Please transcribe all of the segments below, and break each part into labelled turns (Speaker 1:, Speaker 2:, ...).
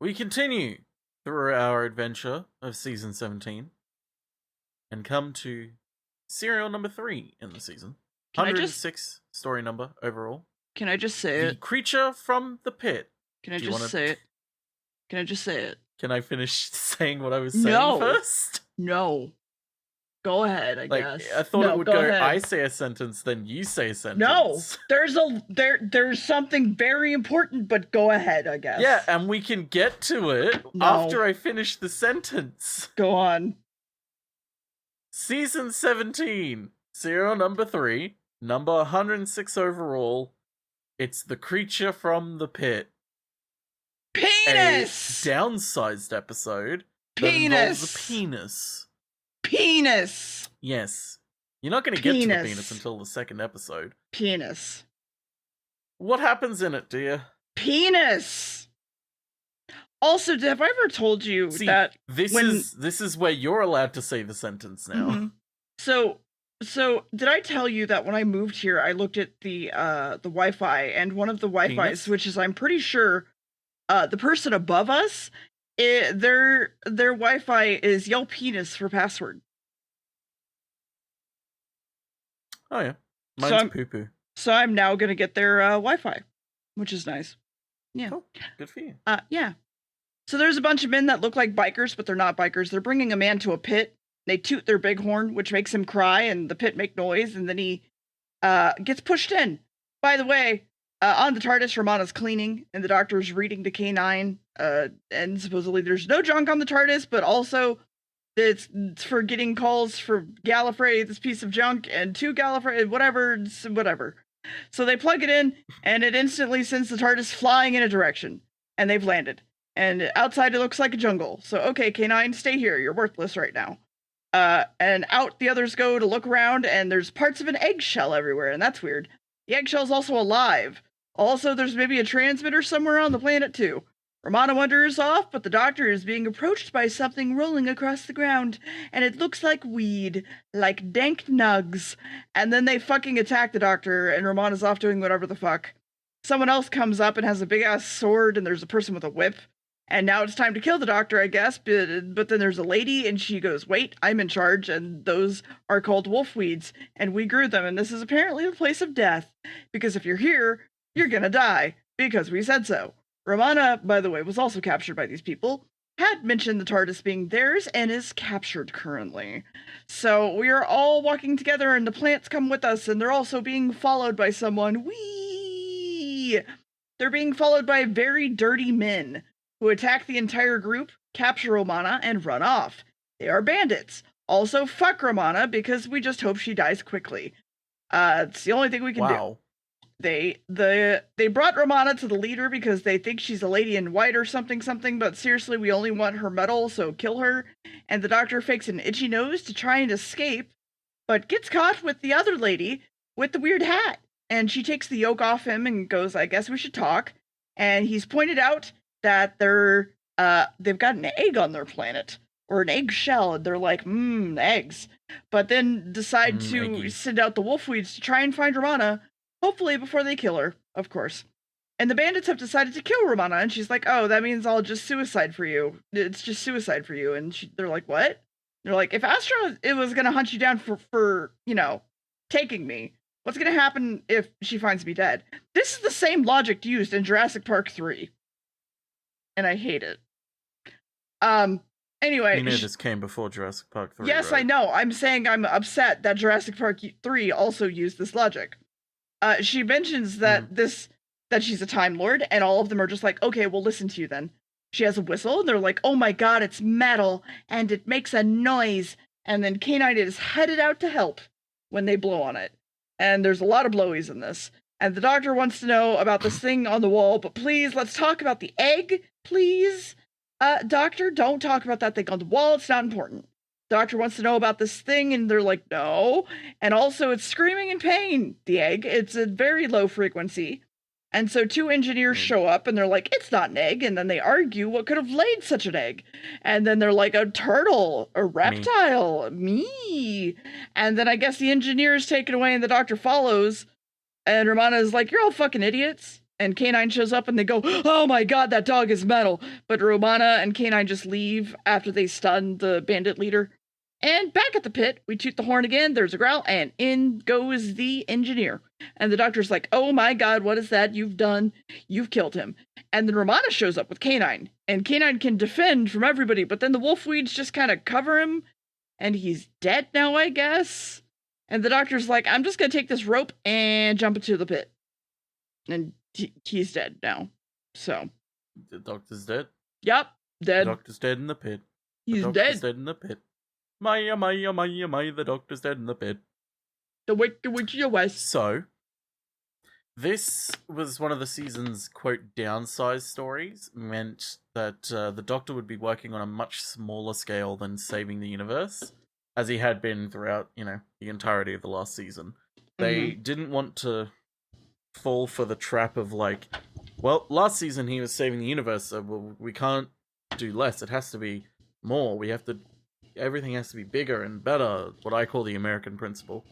Speaker 1: we continue through our adventure of season 17 and come to serial number 3 in the season. 106 story number overall.
Speaker 2: Can I just say
Speaker 1: The Creature from the Pit.
Speaker 2: Can I just say it? Can I just say it?
Speaker 1: Can I finish saying what I was saying first?
Speaker 2: No. Go ahead, I guess.
Speaker 1: I thought it would go
Speaker 2: ahead.
Speaker 1: I say a sentence, then you say a sentence.
Speaker 2: No, there's something very important, but go ahead, I guess.
Speaker 1: Yeah, and we can get to it after I finish the sentence.
Speaker 2: Go on.
Speaker 1: Season 17, serial number 3, number 106 overall. It's The Creature from the Pit.
Speaker 2: Penis!
Speaker 1: A downsized episode that involves a penis.
Speaker 2: Penis!
Speaker 1: Yes. You're not going to get to the penis until the second episode.
Speaker 2: Penis.
Speaker 1: What happens in it, dear?
Speaker 2: Penis! Also, have I ever told you that
Speaker 1: this is where you're allowed to say the sentence now.
Speaker 2: Mm-hmm. So did I tell you that when I moved here, I looked at the Wi-Fi, and one of the Wi-Fi switches, I'm pretty sure the person above us, their Wi-Fi is yell penis for password.
Speaker 1: Oh yeah, mine's poo-poo.
Speaker 2: So I'm now gonna get their Wi-Fi, which is nice. Yeah,
Speaker 1: cool. Good for you.
Speaker 2: Yeah. So there's a bunch of men that look like bikers, but they're not bikers. They're bringing a man to a pit. They toot their bighorn, which makes him cry, and the pit make noise, and then he gets pushed in. By the way, on the TARDIS, Romana's cleaning, and the doctor's reading the K9, and supposedly there's no junk on the TARDIS, but also it's for getting calls for Gallifrey, this piece of junk, and to Gallifrey, whatever. So they plug it in, and it instantly sends the TARDIS flying in a direction, and they've landed. And outside it looks like a jungle. So, okay, K9, stay here. You're worthless right now. And out the others go to look around, and there's parts of an eggshell everywhere, and that's weird. The eggshell's also alive. Also, there's maybe a transmitter somewhere on the planet, too. Romana wanders off, but the doctor is being approached by something rolling across the ground, and it looks like weed, like dank nugs. And then they fucking attack the doctor, and Romana's off doing whatever the fuck. Someone else comes up and has a big-ass sword, and there's a person with a whip. And now it's time to kill the doctor, I guess, but then there's a lady, and she goes, wait, I'm in charge, and those are called wolf weeds, and we grew them, and this is apparently the place of death, because if you're here, you're gonna die, because we said so. Romana, by the way, was also captured by these people, had mentioned the TARDIS being theirs, and is captured currently. So we are all walking together, and the plants come with us, and they're also being followed by someone. Whee! They're being followed by very dirty men, who attack the entire group, capture Romana, and run off. They are bandits. Also, fuck Romana, because we just hope she dies quickly. It's the only thing we can do. They brought Romana to the leader because they think she's a lady in white or something, but seriously, we only want her medal, so kill her. And the doctor fakes an itchy nose to try and escape, but gets caught with the other lady with the weird hat. And she takes the yoke off him and goes, I guess we should talk. And he's pointed out that they've got an egg on their planet, or an eggshell, and they're like, eggs. But then decide to send out the wolfweeds to try and find Romana, hopefully before they kill her, of course. And the bandits have decided to kill Romana, and she's like, oh, that means I'll just suicide for you. It's just suicide for you. And they're like, what? They're like, if Astra was gonna hunt you down for taking me, what's gonna happen if she finds me dead? This is the same logic used in Jurassic Park 3. And I hate it. Anyway.
Speaker 1: You know this came before Jurassic Park 3,
Speaker 2: Yes,
Speaker 1: right?
Speaker 2: I know. I'm saying I'm upset that Jurassic Park 3 also used this logic. She mentions that that she's a Time Lord, and all of them are just like, okay, we'll listen to you then. She has a whistle, and they're like, oh my god, it's metal, and it makes a noise. And then K9 is headed out to help when they blow on it. And there's a lot of blowies in this. And the doctor wants to know about this thing on the wall, but please, let's talk about the egg, please. Doctor, don't talk about that thing on the wall, it's not important. Doctor wants to know about this thing, and they're like, no. And also, it's screaming in pain, the egg. It's a very low frequency. And so 2 engineers show up, and they're like, it's not an egg. And then they argue what could have laid such an egg. And then they're like, a turtle, a reptile, me. And then I guess the engineer is taken away, and the doctor follows. And Romana is like, you're all fucking idiots. and K9 shows up and they go, oh my god, that dog is metal. But Romana and K9 just leave after they stun the bandit leader. And back at the pit, we toot the horn again, there's a growl, and in goes the engineer. And the doctor's like, oh my god, what is that you've done? You've killed him. And then Romana shows up with K9, and K9 can defend from everybody, but then the wolfweeds just kind of cover him, and he's dead now, I guess? And the doctor's like, I'm just gonna take this rope and jump into the pit. And he's dead now. So.
Speaker 1: The doctor's dead?
Speaker 2: Yep, dead.
Speaker 1: The doctor's dead in the pit.
Speaker 2: He's
Speaker 1: dead
Speaker 2: dead
Speaker 1: in the pit. Maya, Maya, Maya, Maya, the doctor's dead in the pit.
Speaker 2: The Wicked Witch of the West.
Speaker 1: So, this was one of the season's, quote, downsized stories, meant that the Doctor would be working on a much smaller scale than saving the universe, as he had been throughout, the entirety of the last season. They didn't want to fall for the trap of, well, last season he was saving the universe, so we can't do less, it has to be more, everything has to be bigger and better, what I call the American principle.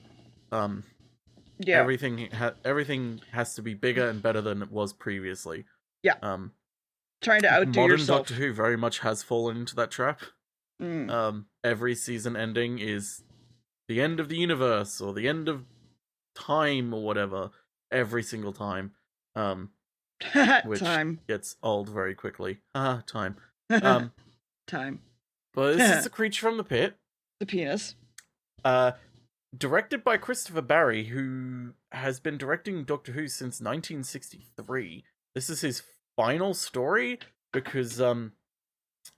Speaker 2: Yeah.
Speaker 1: Everything has to be bigger and better than it was previously.
Speaker 2: Yeah. Trying to outdo
Speaker 1: modern
Speaker 2: yourself.
Speaker 1: Doctor Who very much has fallen into that trap. Every season ending is the end of the universe or the end of time or whatever. Every single time. Which
Speaker 2: time
Speaker 1: gets old very quickly. Time.
Speaker 2: Time.
Speaker 1: But this is a creature from the pit.
Speaker 2: The penis.
Speaker 1: Directed by Christopher Barry, who has been directing Doctor Who since 1963. This is his final story because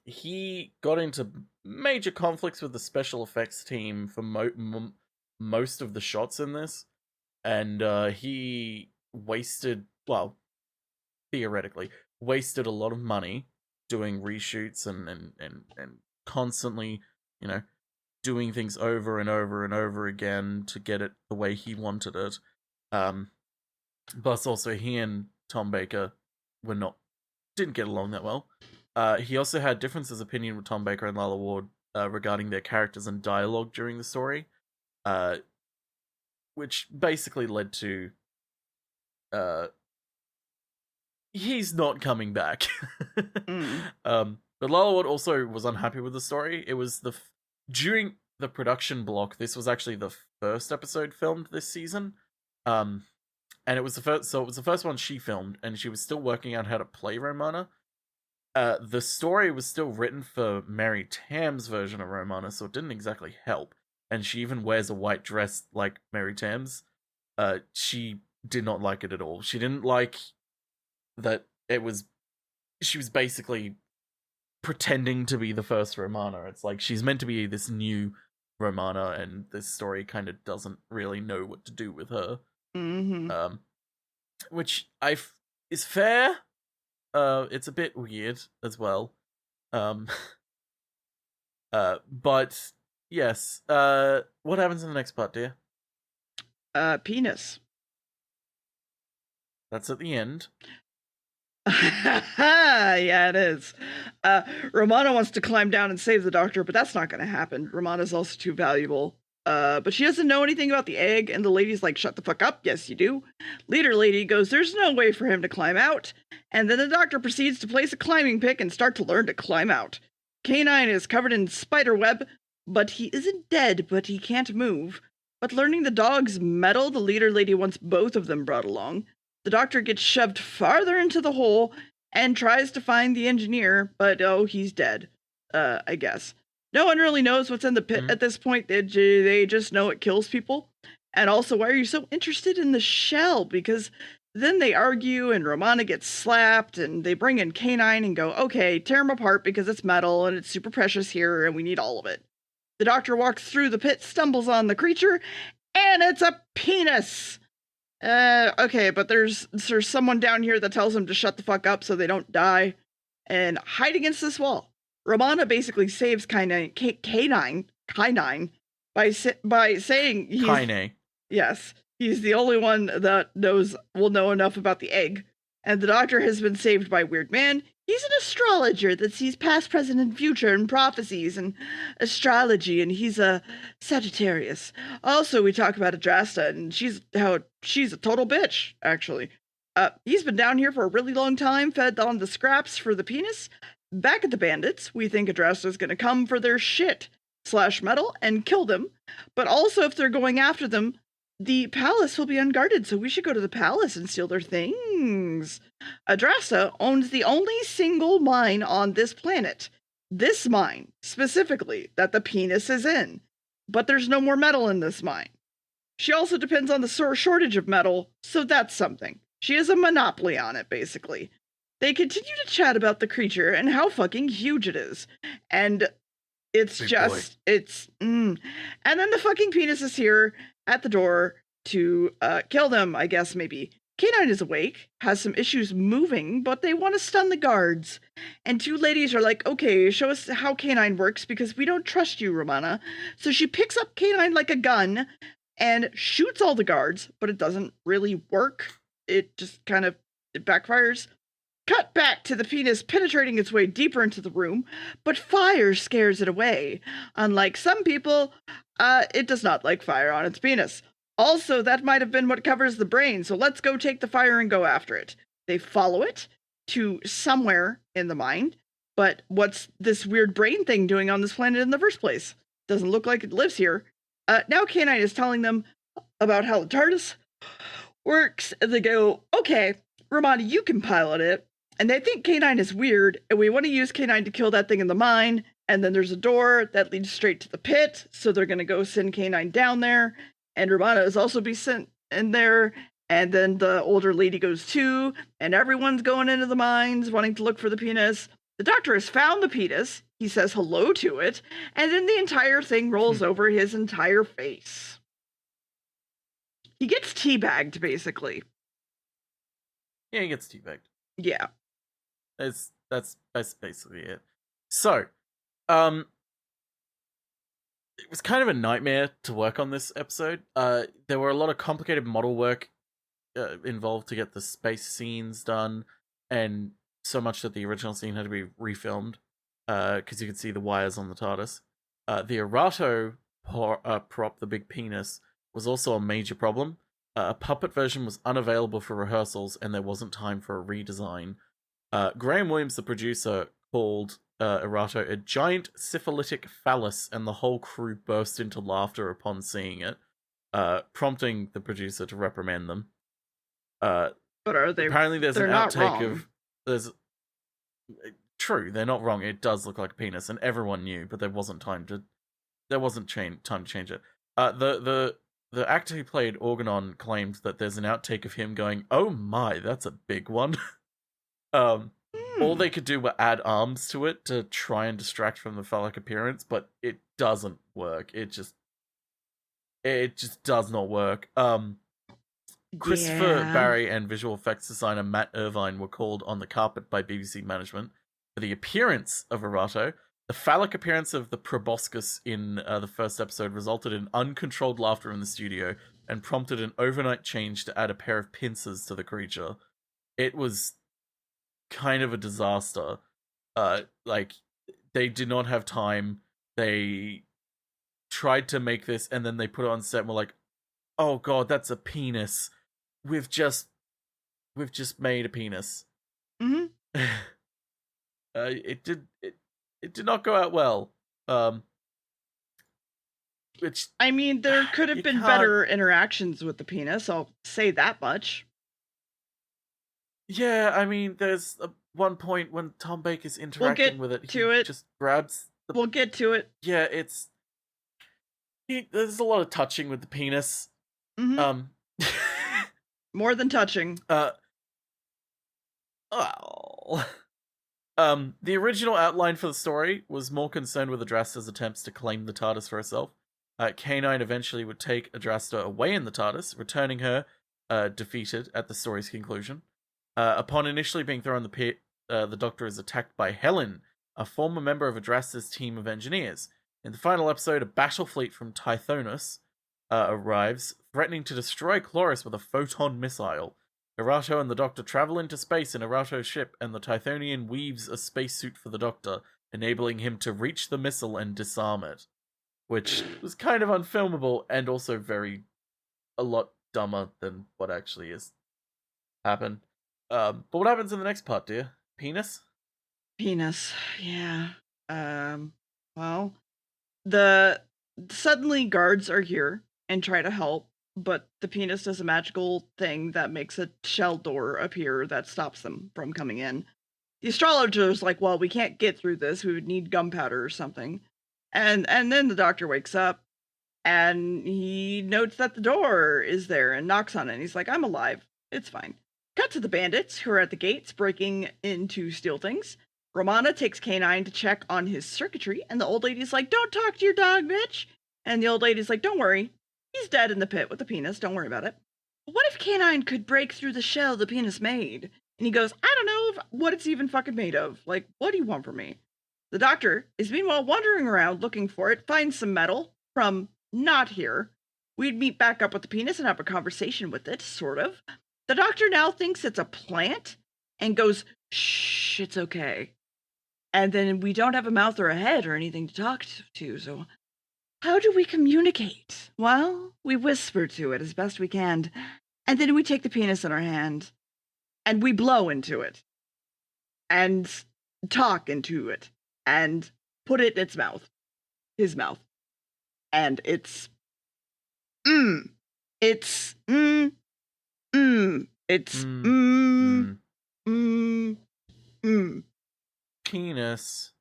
Speaker 1: he got into major conflicts with the special effects team for most of the shots in this, and he theoretically wasted a lot of money doing reshoots and constantly, doing things over and over and over again to get it the way he wanted it. Plus also he and Tom Baker didn't get along that well. He also had differences of opinion with Tom Baker and Lalla Ward regarding their characters and dialogue during the story, which basically led to he's not coming back. But Lalla Ward also was unhappy with the story. It was during the production block, this was actually the first episode filmed this season. And it was the first one she filmed, and she was still working out how to play Romana. The story was still written for Mary Tamm's version of Romana, so it didn't exactly help. And she even wears a white dress like Mary Tamm's. She did not like it at all. She didn't like that she was basically pretending to be the first Romana. It's like she's meant to be this new Romana, and this story kind of doesn't really know what to do with her. Which is fair. It's a bit weird as well. But yes. What happens in the next part, dear?
Speaker 2: Penis.
Speaker 1: That's at the end.
Speaker 2: Yeah, it is. Romana wants to climb down and save the Doctor, but that's not going to happen. Romana's also too valuable. But she doesn't know anything about the egg, and the lady's like, shut the fuck up. Yes, you do. Leader lady goes, there's no way for him to climb out. And then the Doctor proceeds to place a climbing pick and start to learn to climb out. K9 is covered in spider web, but he isn't dead, but he can't move. But learning the dog's metal, the leader lady wants both of them brought along. The Doctor gets shoved farther into the hole and tries to find the engineer, but he's dead, I guess. No one really knows what's in the pit at this point. They just know it kills people. And also, why are you so interested in the shell? Because then they argue and Romana gets slapped and they bring in K9 and go, okay, tear him apart because it's metal and it's super precious here and we need all of it. The Doctor walks through the pit, stumbles on the creature, and it's a penis! Okay, but there's someone down here that tells him to shut the fuck up so they don't die, and hide against this wall. Romana basically saves K9 by saying he's...
Speaker 1: Kaine.
Speaker 2: Yes, he's the only one that will know enough about the egg, and the Doctor has been saved by Weird Man. He's an astrologer that sees past, present, and future and prophecies and astrology, and he's a Sagittarius. Also, we talk about Adrasta, and she's a total bitch, actually. He's been down here for a really long time, fed on the scraps for the penis. Back at the bandits, we think Adrasta's gonna come for their shit / metal and kill them. But also, if they're going after them, the palace will be unguarded, so we should go to the palace and steal their things. Adrasta owns the only single mine on this planet. This mine, specifically, that the penis is in. But there's no more metal in this mine. She also depends on the shortage of metal, so that's something. She has a monopoly on it, basically. They continue to chat about the creature and how fucking huge it is. And it's big just, boy. And then the fucking penis is here at the door to kill them, I guess, maybe. K9 is awake, has some issues moving, but they want to stun the guards. And two ladies are like, okay, show us how K9 works because we don't trust you, Romana. So she picks up K9 like a gun and shoots all the guards, but it doesn't really work. It just kind of, it backfires. Cut back to the penis penetrating its way deeper into the room, but fire scares it away. Unlike some people, it does not like fire on its penis. Also, that might have been what covers the brain, so let's go take the fire and go after it. They follow it to somewhere in the mind, but what's this weird brain thing doing on this planet in the first place? Doesn't look like it lives here. Now K9 is telling them about how the TARDIS works, and they go, okay, Romana, you can pilot it. And they think K9 is weird, and we want to use K9 to kill that thing in the mine, and then there's a door that leads straight to the pit, so they're going to go send K9 down there, and Romana is also be sent in there, and then the older lady goes too, and everyone's going into the mines, wanting to look for the penis. The doctor has found the penis, he says hello to it, and then the entire thing rolls over his entire face. He gets teabagged, basically.
Speaker 1: Yeah, he gets teabagged.
Speaker 2: Yeah.
Speaker 1: That's basically it. So, it was kind of a nightmare to work on this episode. There were a lot of complicated model work involved to get the space scenes done, and so much that the original scene had to be refilmed, because you could see the wires on the TARDIS. The Erato prop, the big penis, was also a major problem. A puppet version was unavailable for rehearsals, and there wasn't time for a redesign. Graham Williams, the producer, called Erato a giant syphilitic phallus, and the whole crew burst into laughter upon seeing it, prompting the producer to reprimand them.
Speaker 2: But are they?
Speaker 1: Apparently, there's an outtake of there's. True, they're not wrong. It does look like a penis, and everyone knew, but there wasn't time to change it. The actor who played Organon claimed that there's an outtake of him going, "Oh my, that's a big one." All they could do were add arms to it to try and distract from the phallic appearance, but it doesn't work. It just does not work. Christopher Barry and visual effects designer Matt Irvine were called on the carpet by BBC management for the appearance of Erato. The phallic appearance of the proboscis in the first episode resulted in uncontrolled laughter in the studio and prompted an overnight change to add a pair of pincers to the creature. It was kind of a disaster. Like, they did not have time. They tried to make this, and then they put it on set and were like, oh god, that's a penis. We've just made a penis.
Speaker 2: Mm-hmm.
Speaker 1: It did not go out well. Which,
Speaker 2: I mean, there could have been better interactions with the penis, I'll say that much.
Speaker 1: Yeah, I mean, there's one point when Tom Baker's interacting with it, he just grabs the...
Speaker 2: We'll get to it.
Speaker 1: Yeah, there's a lot of touching with the penis.
Speaker 2: Mm-hmm. More than touching.
Speaker 1: The original outline for the story was more concerned with Adrasta's attempts to claim the TARDIS for herself. K9 eventually would take Adrasta away in the TARDIS, returning her defeated at the story's conclusion. Upon initially being thrown in the pit, the Doctor is attacked by Helen, a former member of Adrasta's team of engineers. In the final episode, a battle fleet from Tithonus arrives, threatening to destroy Chloris with a photon missile. Erato and the Doctor travel into space in Erato's ship, and the Tithonian weaves a spacesuit for the Doctor, enabling him to reach the missile and disarm it. Which was kind of unfilmable, and also a lot dumber than what actually happened. But what happens in the next part, dear? Penis?
Speaker 2: Penis. Yeah. Well, the suddenly guards are here and try to help, but the penis does a magical thing that makes a shell door appear that stops them from coming in. The astrologer's like, well, we can't get through this. We would need gunpowder or something. And then the doctor wakes up and he notes that the door is there and knocks on it. And he's like, I'm alive. It's fine. Cut to the bandits who are at the gates breaking in to steal things. Romana takes K9 to check on his circuitry, and the old lady's like, don't talk to your dog, bitch. And the old lady's like, don't worry. He's dead in the pit with the penis. Don't worry about it. But what if K9 could break through the shell the penis made? And he goes, I don't know what it's even fucking made of. Like, what do you want from me? The doctor is meanwhile wandering around looking for it, finds some metal from not here. We'd meet back up with the penis and have a conversation with it, sort of. The doctor now thinks it's a plant and goes, shh, it's okay. And then we don't have a mouth or a head or anything to talk to, so how do we communicate? Well, we whisper to it as best we can, and then we take the penis in our hand, and we blow into it, and talk into it, and put it in its mouth, his mouth, and it's
Speaker 1: Penis.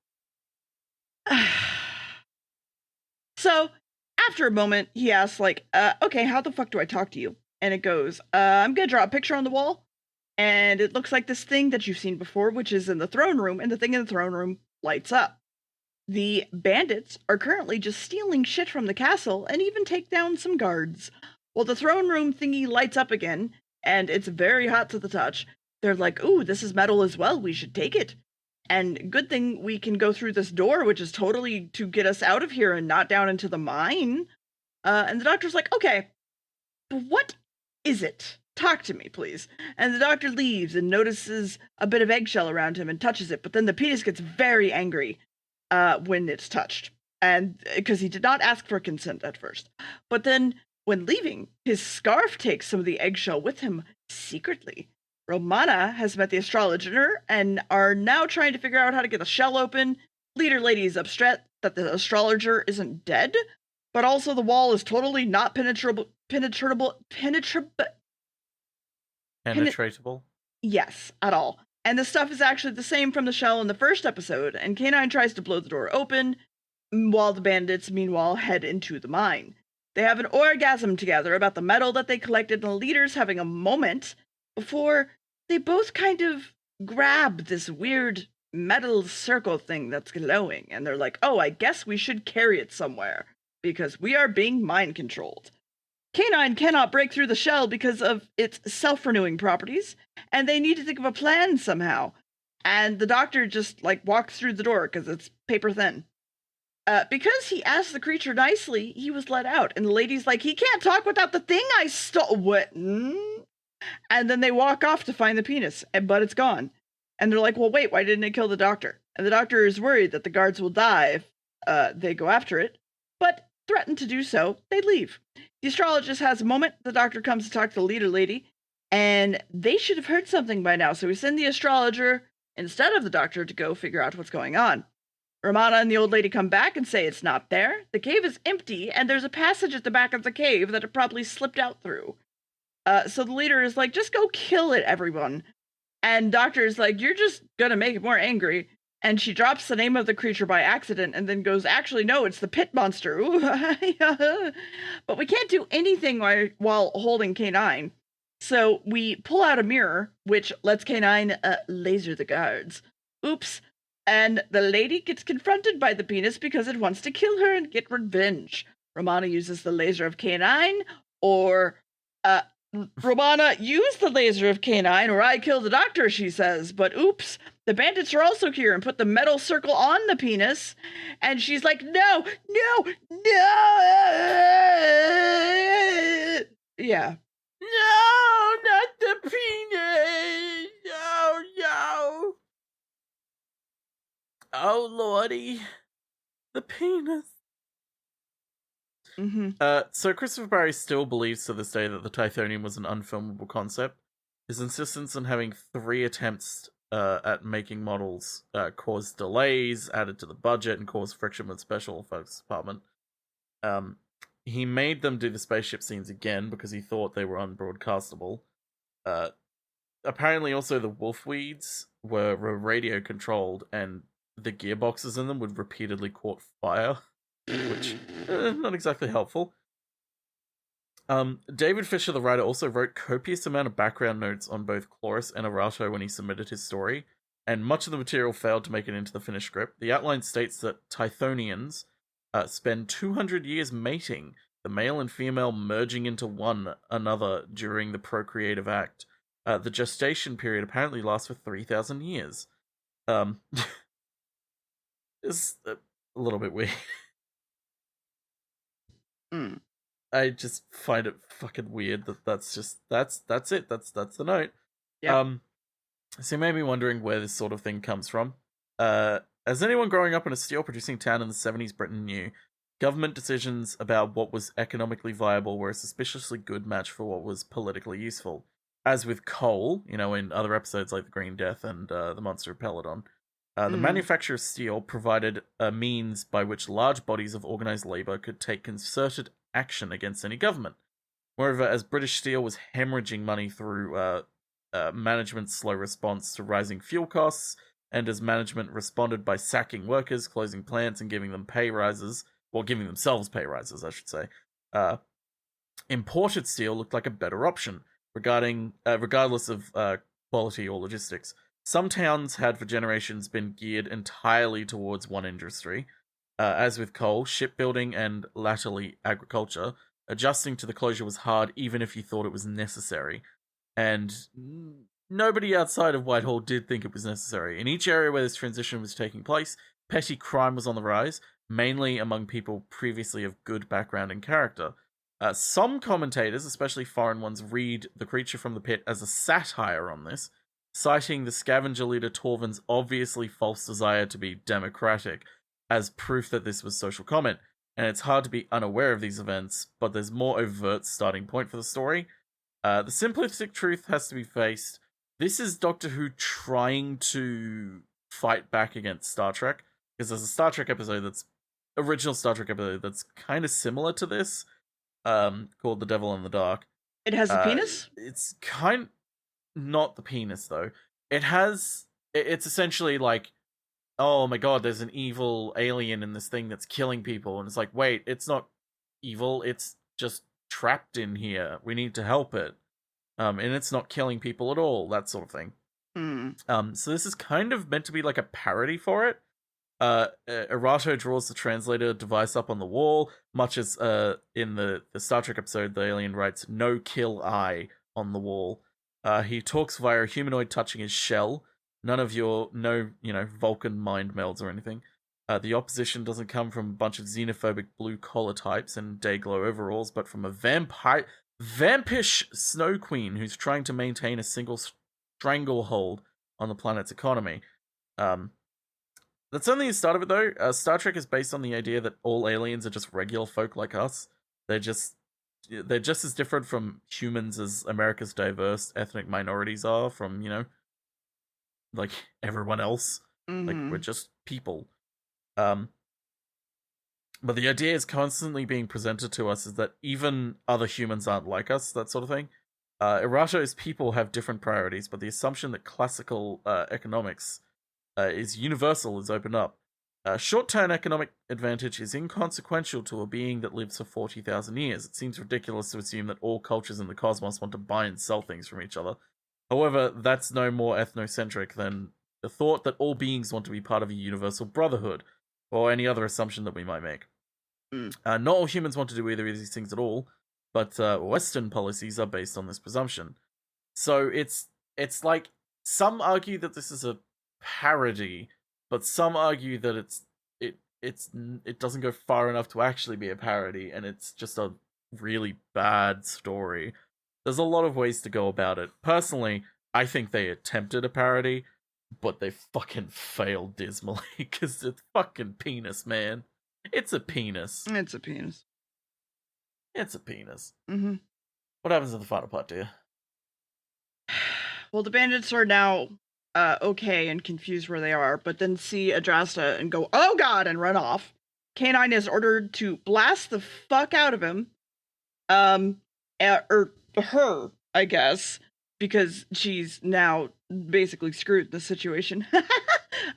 Speaker 2: So, after a moment, he asks, like, okay, how the fuck do I talk to you? And it goes, I'm gonna draw a picture on the wall, and it looks like this thing that you've seen before, which is in the throne room, and the thing in the throne room lights up. The bandits are currently just stealing shit from the castle, and even take down some guards. Well, the throne room thingy lights up again, and it's very hot to the touch. They're like, ooh, this is metal as well, we should take it. And good thing we can go through this door, which is totally to get us out of here and not down into the mine. And the doctor's like, okay, but what is it? Talk to me, please. And the doctor leaves and notices a bit of eggshell around him and touches it. But then the penis gets very angry when it's touched. And because he did not ask for consent at first. But then when leaving, his scarf takes some of the eggshell with him secretly. Romana has met the astrologer and are now trying to figure out how to get the shell open. Leader lady is upset that the astrologer isn't dead, but also the wall is totally not penetratable. Yes, at all. And the stuff is actually the same from the shell in the first episode, and K9 tries to blow the door open, while the bandits, meanwhile, head into the mine. They have an orgasm together about the metal that they collected, and the leader's having a moment before they both kind of grab this weird metal circle thing that's glowing, and they're like, oh, I guess we should carry it somewhere, because we are being mind-controlled. K9 cannot break through the shell because of its self-renewing properties, and they need to think of a plan somehow. And the doctor just, like, walks through the door because it's paper thin. Because he asked the creature nicely, he was let out, and the lady's like, he can't talk without the thing I stole. What? And then they walk off to find the penis, but it's gone. And they're like, well, wait, why didn't it kill the doctor? And the doctor is worried that the guards will die if they go after it, but threaten to do so. They leave. The astrologist has a moment. The doctor comes to talk to the leader lady, and they should have heard something by now, so we send the astrologer instead of the doctor to go figure out what's going on. Romana and the old lady come back and say it's not there. The cave is empty, and there's a passage at the back of the cave that it probably slipped out through. So the leader is like, just go kill it, everyone. And doctor is like, you're just gonna make it more angry. And she drops the name of the creature by accident and then goes, actually, no, it's the pit monster. But we can't do anything while holding K9. So we pull out a mirror, which lets K9 laser the guards. Oops. And the lady gets confronted by the penis because it wants to kill her and get revenge. Romana uses the laser of K9, or Romana, use the laser of K9 or I kill the doctor, she says. But oops, the bandits are also here and put the metal circle on the penis. And she's like, no. Yeah.
Speaker 1: No, not the penis. No. Oh, lordy. The penis.
Speaker 2: Mm-hmm.
Speaker 1: So Christopher Barry still believes to this day that the Tithonium was an unfilmable concept, His insistence on having 3 attempts at making models caused delays, added to the budget, and caused friction with special effects department. He made them do the spaceship scenes again because he thought they were unbroadcastable. Apparently, also the wolfweeds were radio controlled, and the gearboxes in them would repeatedly caught fire, which not exactly helpful. David Fisher, the writer, also wrote copious amount of background notes on both Chloris and Arato when he submitted his story, and much of the material failed to make it into the finished script. The outline states that Tythonians spend 200 years mating, the male and female merging into one another during the procreative act. The gestation period apparently lasts for 3,000 years. It's a little bit weird. I just find it fucking weird that's it. That's the note.
Speaker 2: Yep.
Speaker 1: So you may be wondering where this sort of thing comes from. As anyone growing up in a steel-producing town in the 70s Britain knew, government decisions about what was economically viable were a suspiciously good match for what was politically useful. As with coal, in other episodes like The Green Death and The Monster of Peladon, the manufacture of steel provided a means by which large bodies of organized labor could take concerted action against any government. Moreover, as British Steel was hemorrhaging money through management's slow response to rising fuel costs, and as management responded by sacking workers, closing plants, and giving them pay rises, well, giving themselves pay rises, I should say, imported steel looked like a better option, regardless of quality or logistics. Some towns had for generations been geared entirely towards one industry. As with coal, shipbuilding, and latterly agriculture, adjusting to the closure was hard even if you thought it was necessary. And nobody outside of Whitehall did think it was necessary. In each area where this transition was taking place, petty crime was on the rise, mainly among people previously of good background and character. Some commentators, especially foreign ones, read The Creature from the Pit as a satire on this, citing the scavenger leader Torvin's obviously false desire to be democratic as proof that this was social comment. And it's hard to be unaware of these events, but there's more overt starting point for the story. The simplistic truth has to be faced. This is Doctor Who trying to fight back against Star Trek, because there's a original Star Trek episode that's kind of similar to this, called The Devil in the Dark.
Speaker 2: It has a penis?
Speaker 1: It's not the penis, though. It's essentially like, oh my god, there's an evil alien in this thing that's killing people, and it's like, wait, it's not evil, it's just trapped in here. We need to help it. And it's not killing people at all, that sort of thing. So this is kind of meant to be like a parody for it. Erato draws the translator device up on the wall, much as in the Star Trek episode, the alien writes, "No kill I" on the wall. He talks via a humanoid touching his shell. None of Vulcan mind melds or anything. The opposition doesn't come from a bunch of xenophobic blue collar types in Dayglow overalls, but from a vampish snow queen who's trying to maintain a single stranglehold on the planet's economy. That's only the start of it, though. Star Trek is based on the idea that all aliens are just regular folk like us. They're just as different from humans as America's diverse ethnic minorities are from, like everyone else. Like, we're just people. But the idea is constantly being presented to us is that even other humans aren't like us, that sort of thing. Erato's people have different priorities, but the assumption that classical economics is universal is opened up. Short-term economic advantage is inconsequential to a being that lives for 40,000 years. It seems ridiculous to assume that all cultures in the cosmos want to buy and sell things from each other. However, that's no more ethnocentric than the thought that all beings want to be part of a universal brotherhood, or any other assumption that we might make. Not all humans want to do either of these things at all, but Western policies are based on this presumption. So it's like, some argue that this is a parody, but some argue that it doesn't go far enough to actually be a parody, and it's just a really bad story. There's a lot of ways to go about it. Personally, I think they attempted a parody, but they fucking failed dismally, because it's fucking penis, man. It's a penis.
Speaker 2: It's a penis.
Speaker 1: It's a penis.
Speaker 2: Mm-hmm.
Speaker 1: What happens in the final part, dear?
Speaker 2: Well, the bandits are now okay and confused where they are, but then see Adrasta and go, oh god, and run off. K9 is ordered to blast the fuck out of him. Or her, I guess, because she's now basically screwed in the situation.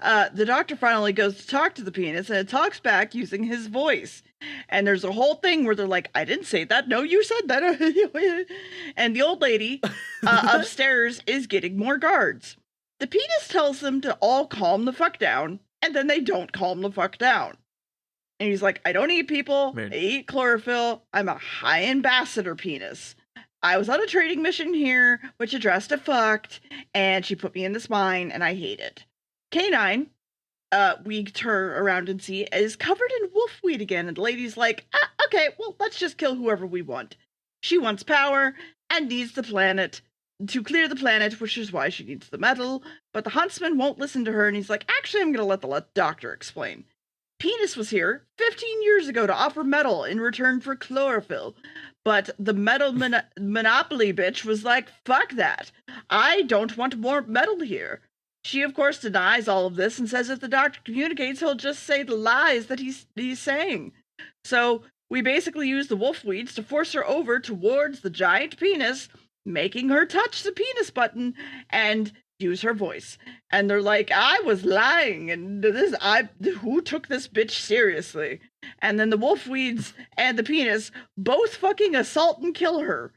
Speaker 2: The doctor finally goes to talk to the penis, and it talks back using his voice. And there's a whole thing where they're like, I didn't say that. No, you said that. And the old lady upstairs is getting more guards. The penis tells them to all calm the fuck down, and then they don't calm the fuck down. And he's like, I don't eat people. I eat chlorophyll. I'm a high ambassador penis. I was on a trading mission here, which Adrasta fucked, and she put me in this mine, and I hate it. K9, we turn around and see, is covered in wolfweed again, and the lady's like, okay, well, let's just kill whoever we want. She wants power and needs the planet to clear the planet, which is why she needs the metal, but the huntsman won't listen to her, and he's like, actually, I'm going to let the doctor explain. Penis was here 15 years ago to offer metal in return for chlorophyll, but the metal monopoly bitch was like, fuck that. I don't want more metal here. She, of course, denies all of this and says if the doctor communicates, he'll just say the lies that he's saying. So we basically use the wolf weeds to force her over towards the giant penis, making her touch the penis button and use her voice. And they're like, I was lying, and who took this bitch seriously? And then the wolf weeds and the penis both fucking assault and kill her.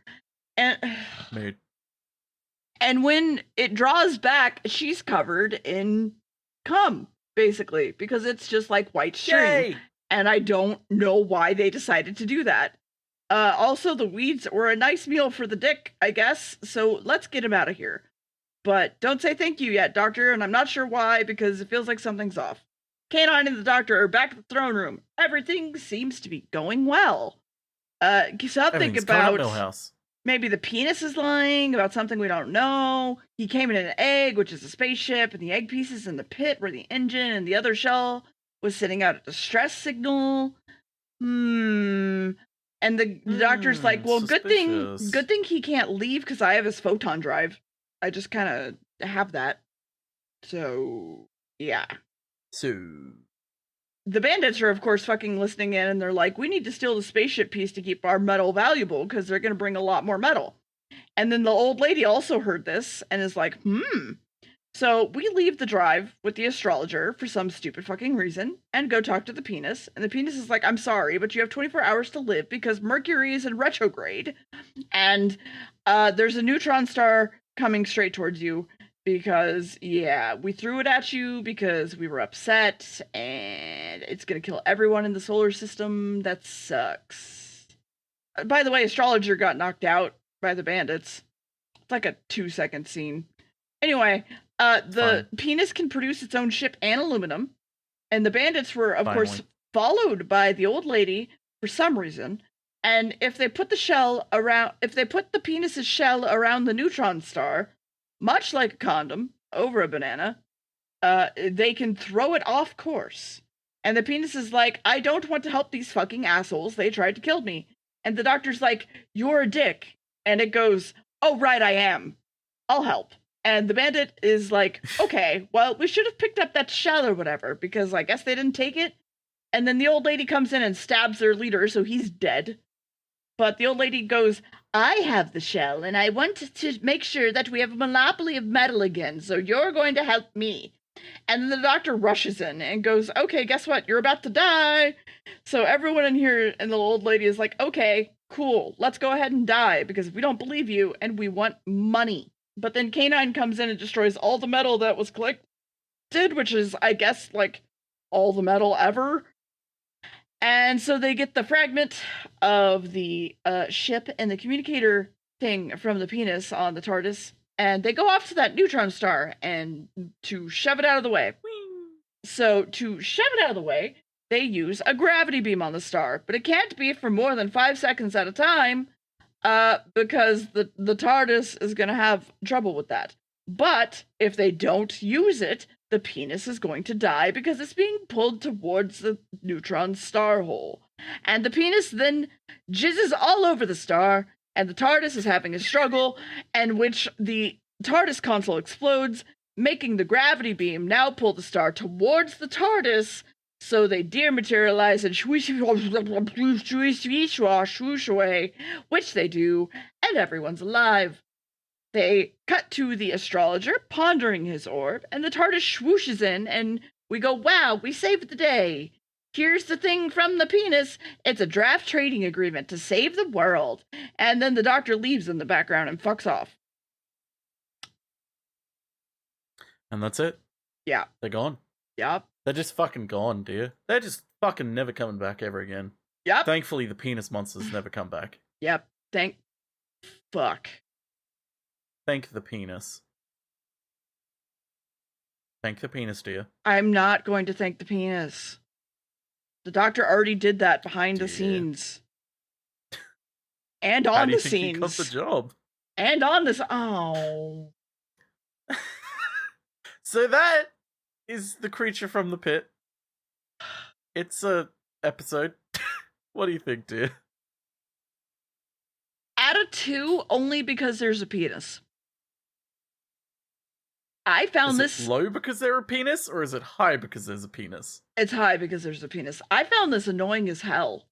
Speaker 2: And when it draws back, she's covered in cum, basically, because it's just like white string. Yay! And I don't know why they decided to do that. Also, the weeds were a nice meal for the dick, I guess, so let's get him out of here. But don't say thank you yet, Doctor, and I'm not sure why, because it feels like something's off. K9 and the Doctor are back at the throne room. Everything seems to be going well. Something about maybe the penis is lying about something we don't know. He came in an egg, which is a spaceship, and the egg piece is in the pit where the engine and the other shell was sending out a distress signal. And the Doctor's like, well, suspicious. good thing he can't leave because I have his photon drive. I just kind of have that. So, yeah.
Speaker 1: So,
Speaker 2: the bandits are, of course, fucking listening in, and they're like, we need to steal the spaceship piece to keep our metal valuable, because they're going to bring a lot more metal. And then the old lady also heard this, and is like, So, we leave the drive with the astrologer for some stupid fucking reason, and go talk to the penis. And the penis is like, I'm sorry, but you have 24 hours to live, because Mercury is in retrograde, and there's a neutron star coming straight towards you, because, yeah, we threw it at you because we were upset, and it's gonna kill everyone in the solar system. That sucks. By the way, astrologer got knocked out by the bandits. It's like a 2-second scene. Anyway, the penis can produce its own ship and aluminum, and the bandits were, of course, followed by the old lady for some reason. And if they put the penis's shell around the neutron star, much like a condom over a banana, they can throw it off course. And the penis is like, I don't want to help these fucking assholes. They tried to kill me. And the Doctor's like, you're a dick. And it goes, oh, right, I am. I'll help. And the bandit is like, okay, well, we should have picked up that shell or whatever, because I guess they didn't take it. And then the old lady comes in and stabs their leader, so he's dead. But the old lady goes, I have the shell, and I want to make sure that we have a monopoly of metal again, so you're going to help me. And then the Doctor rushes in and goes, okay, guess what? You're about to die. So everyone in here, and the old lady is like, okay, cool, let's go ahead and die, because we don't believe you, and we want money. But then K9 comes in and destroys all the metal that was collected, which is, I guess, like, all the metal ever. And so they get the fragment of the ship and the communicator thing from the penis on the TARDIS, and they go off to that neutron star and to shove it out of the way. So to shove it out of the way, they use a gravity beam on the star, but it can't be for more than 5 seconds at a time, because the TARDIS is going to have trouble with that. But if they don't use it, the penis is going to die because it's being pulled towards the neutron star hole. And the penis then jizzes all over the star, and the TARDIS is having a struggle, in which the The TARDIS console explodes, making the gravity beam now pull the star towards the TARDIS, so they dematerialize and swoosh away, which they do, and everyone's alive. They cut to the astrologer pondering his orb, and the TARDIS swooshes in, and we go, wow, we saved the day. Here's the thing from the penis. It's a draft trading agreement to save the world. And then the Doctor leaves in the background and fucks off.
Speaker 1: And that's it.
Speaker 2: Yeah.
Speaker 1: They're gone.
Speaker 2: Yep.
Speaker 1: They're just fucking gone, dear. They're just fucking never coming back ever again.
Speaker 2: Yep.
Speaker 1: Thankfully, the penis monsters never come back.
Speaker 2: Yep. Thank fuck.
Speaker 1: Thank the penis. Thank the penis, dear.
Speaker 2: I'm not going to thank the penis. The Doctor already did that behind the scenes. And on the scenes. How do you think he got the job? And on this. Oh.
Speaker 1: So that is the creature from the pit. It's a episode. What do you think, dear?
Speaker 2: Out of 2, only because there's a penis. I found this...
Speaker 1: Is it low because there's a penis, or is it high because there's a penis?
Speaker 2: It's high because there's a penis. I found this annoying as hell.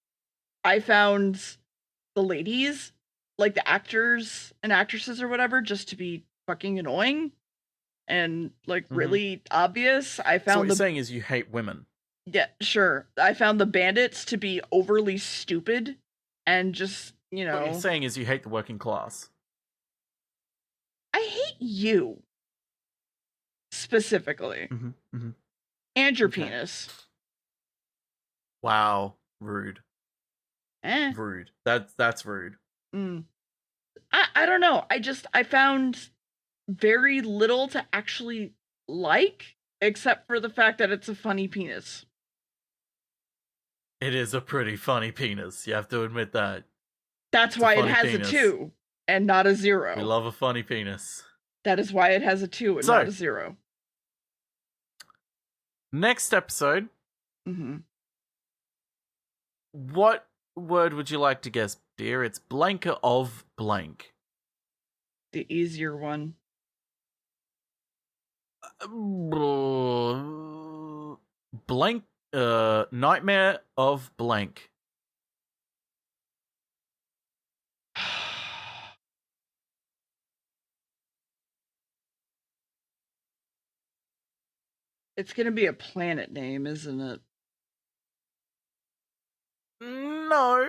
Speaker 2: I found the ladies, like the actors and actresses or whatever, just to be fucking annoying and like really obvious. I found
Speaker 1: so what you're saying is you hate women.
Speaker 2: Yeah, sure. I found the bandits to be overly stupid and just, you know.
Speaker 1: What you're saying is you hate the working class.
Speaker 2: I hate you. Specifically. And your penis.
Speaker 1: Wow. Rude. Rude. That's rude.
Speaker 2: I don't know. I found very little to actually like, except for the fact that it's a funny penis.
Speaker 1: It is a pretty funny penis. You have to admit that.
Speaker 2: That's why it has a 2 and not a 0.
Speaker 1: We love a funny penis.
Speaker 2: That is why it has a 2 and not a 0.
Speaker 1: Next episode. What word would you like to guess, dear? It's blanker of blank.
Speaker 2: The easier one.
Speaker 1: Blank. Nightmare of blank.
Speaker 2: It's gonna be a planet name, isn't it?
Speaker 1: No.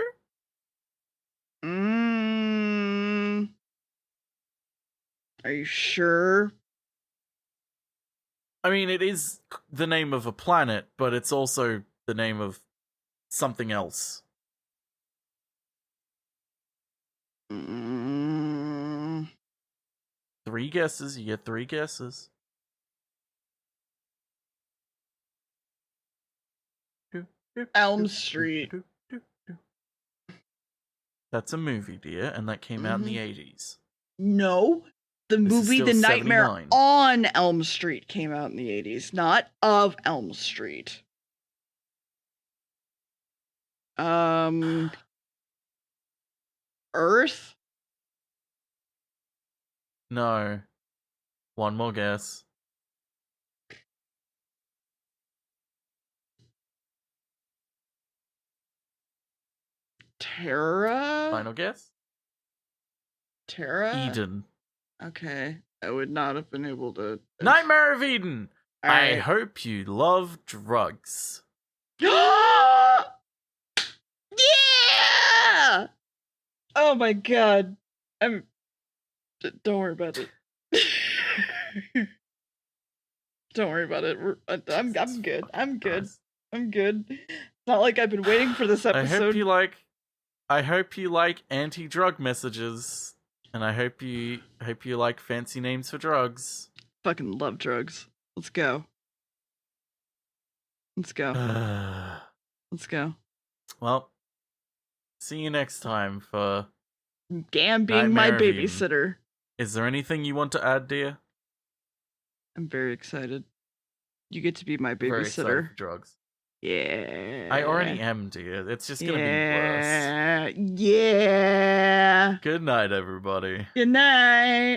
Speaker 2: Are you sure?
Speaker 1: I mean, it is the name of a planet, but it's also the name of something else. 3 guesses. You get 3 guesses.
Speaker 2: Elm Street.
Speaker 1: That's a movie, dear, and that came out in the 80s.
Speaker 2: No. The movie The Nightmare 79. On Elm Street came out in the 80s, not of Elm Street. Earth?
Speaker 1: No. One more guess.
Speaker 2: Terra?
Speaker 1: Final guess?
Speaker 2: Terra?
Speaker 1: Eden.
Speaker 2: Okay. I would not have been able to...
Speaker 1: Nightmare of Eden! I hope you love drugs.
Speaker 2: Yeah! Oh my god. Don't worry about it. Don't worry about it. I'm good. I'm good. I'm good. It's not like I've been waiting for this episode.
Speaker 1: I hope you like anti-drug messages, and I hope you like fancy names for drugs.
Speaker 2: Fucking love drugs. Let's go. Let's go. Let's go.
Speaker 1: Well, see you next time for
Speaker 2: Dan being my babysitter.
Speaker 1: Is there anything you want to add, dear?
Speaker 2: I'm very excited. You get to be my babysitter. Very excited for
Speaker 1: drugs.
Speaker 2: Yeah.
Speaker 1: I already am, dear. It's just gonna be worse.
Speaker 2: Yeah.
Speaker 1: Good night, everybody.
Speaker 2: Good night.